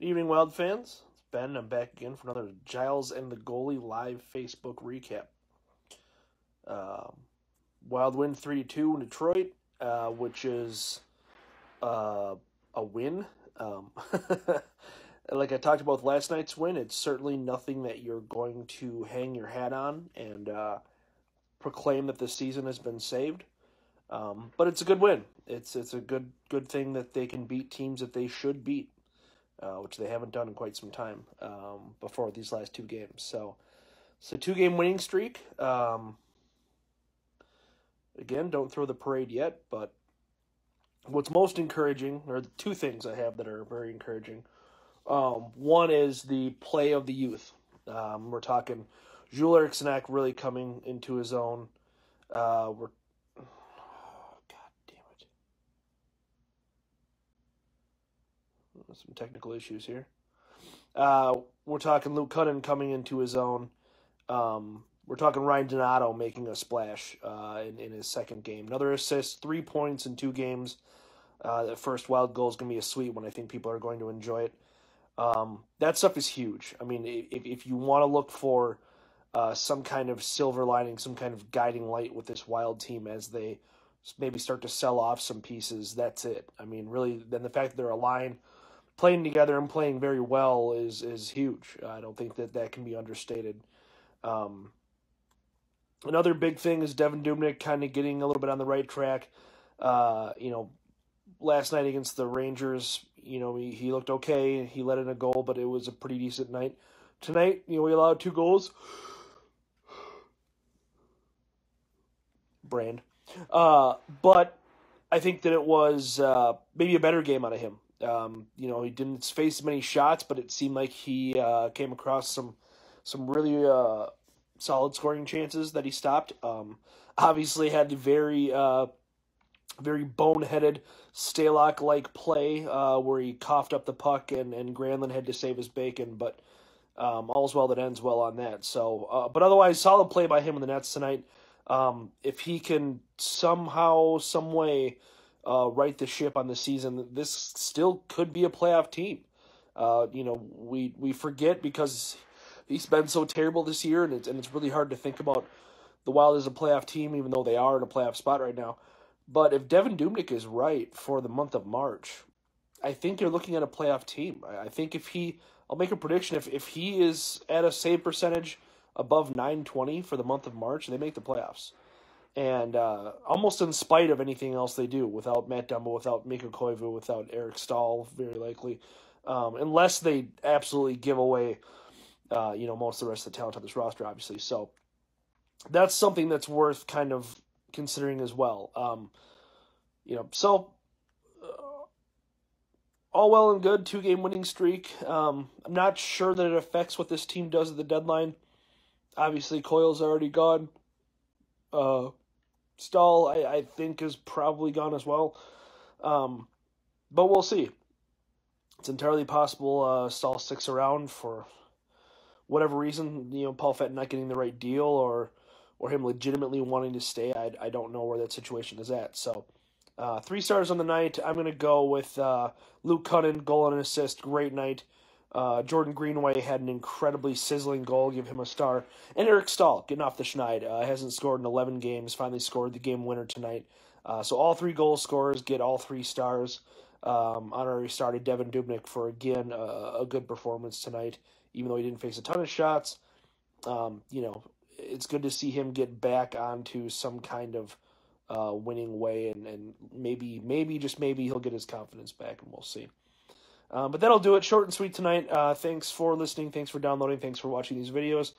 Evening, Wild fans. It's Ben. I'm back again for another Giles and the Goalie live Facebook recap. Um, Wild win 3-2 in Detroit, which is a win. Um, like I talked about with last night's win, it's certainly nothing that you're going to hang your hat on and proclaim that the season has been saved. But it's a good win. It's a good thing that they can beat teams that they should beat. Which they haven't done in quite some time before these last two games. So 2-game winning streak. Again, don't throw the parade yet, but what's most encouraging, or the two things I have that are very encouraging. One is the play of the youth. We're talking Jules Eriksson really coming into his own. God damn it. Some technical issues here. We're talking Luke Cunnin coming into his own. We're talking Ryan Donato making a splash in his second game. Another assist, 3 points in 2 games. That first Wild goal is going to be a sweet one. I think people are going to enjoy it. That stuff is huge. I mean, if you want to look for some kind of silver lining, some kind of guiding light with this Wild team as they maybe start to sell off some pieces, that's it. I mean, really, then the fact that they're aligned, playing together and playing very well is huge. I don't think that can be understated. Another big thing is Devin Dubnyk kind of getting a little bit on the right track. Last night against the Rangers, he looked okay. He let in a goal, but it was a pretty decent night. Tonight, we allowed 2 goals. Brand. But I think that it was maybe a better game out of him. He didn't face many shots, but it seemed like he came across some really solid scoring chances that he stopped. Obviously had the very boneheaded Stalock-like play where he coughed up the puck and Granlund had to save his bacon, but all's well that ends well on that. So, but otherwise, solid play by him in the nets tonight. If he can somehow, some way, right the ship on the season, this still could be a playoff team. We forget because he's been so terrible this year, and it's really hard to think about the Wild as a playoff team, even though they are in a playoff spot right now. But if Devin Dubnyk is right for the month of March, I think you're looking at a playoff team. I think I'll make a prediction, if he is at a save percentage above .920 for the month of March, they make the playoffs. And almost in spite of anything else they do, without Matt Dumba, without Mikko Koivu, without Eric Stahl, very likely, unless they absolutely give away, most of the rest of the talent on this roster, obviously. So that's something that's worth kind of considering as well. All well and good, 2-game winning streak. I'm not sure that it affects what this team does at the deadline. Obviously, Coyle's already gone. Stahl, I think, is probably gone as well. But we'll see. It's entirely possible Stahl sticks around for whatever reason. Paul Fenton not getting the right deal or him legitimately wanting to stay. I don't know where that situation is at. So 3 stars on the night. I'm going to go with Luke Cunnin, goal and an assist. Great night. Jordan Greenway had an incredibly sizzling goal. Give him a star. And Eric Stahl, getting off the schneid. Hasn't scored in 11 games. Finally scored the game winner tonight. So all 3 goal scorers get all 3 stars. Honorary star to Devin Dubnyk for, again, a good performance tonight. Even though he didn't face a ton of shots. It's good to see him get back onto some kind of winning way. And maybe, just maybe, he'll get his confidence back, and we'll see. But that'll do it. Short and sweet tonight. Thanks for listening. Thanks for downloading. Thanks for watching these videos.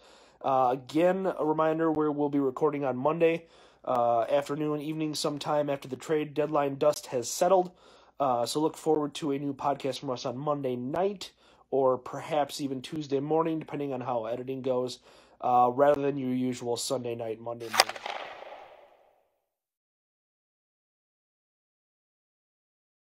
Again, a reminder, we'll be recording on Monday afternoon, evening, sometime after the trade deadline dust has settled. So look forward to a new podcast from us on Monday night, or perhaps even Tuesday morning, depending on how editing goes, rather than your usual Sunday night, Monday morning.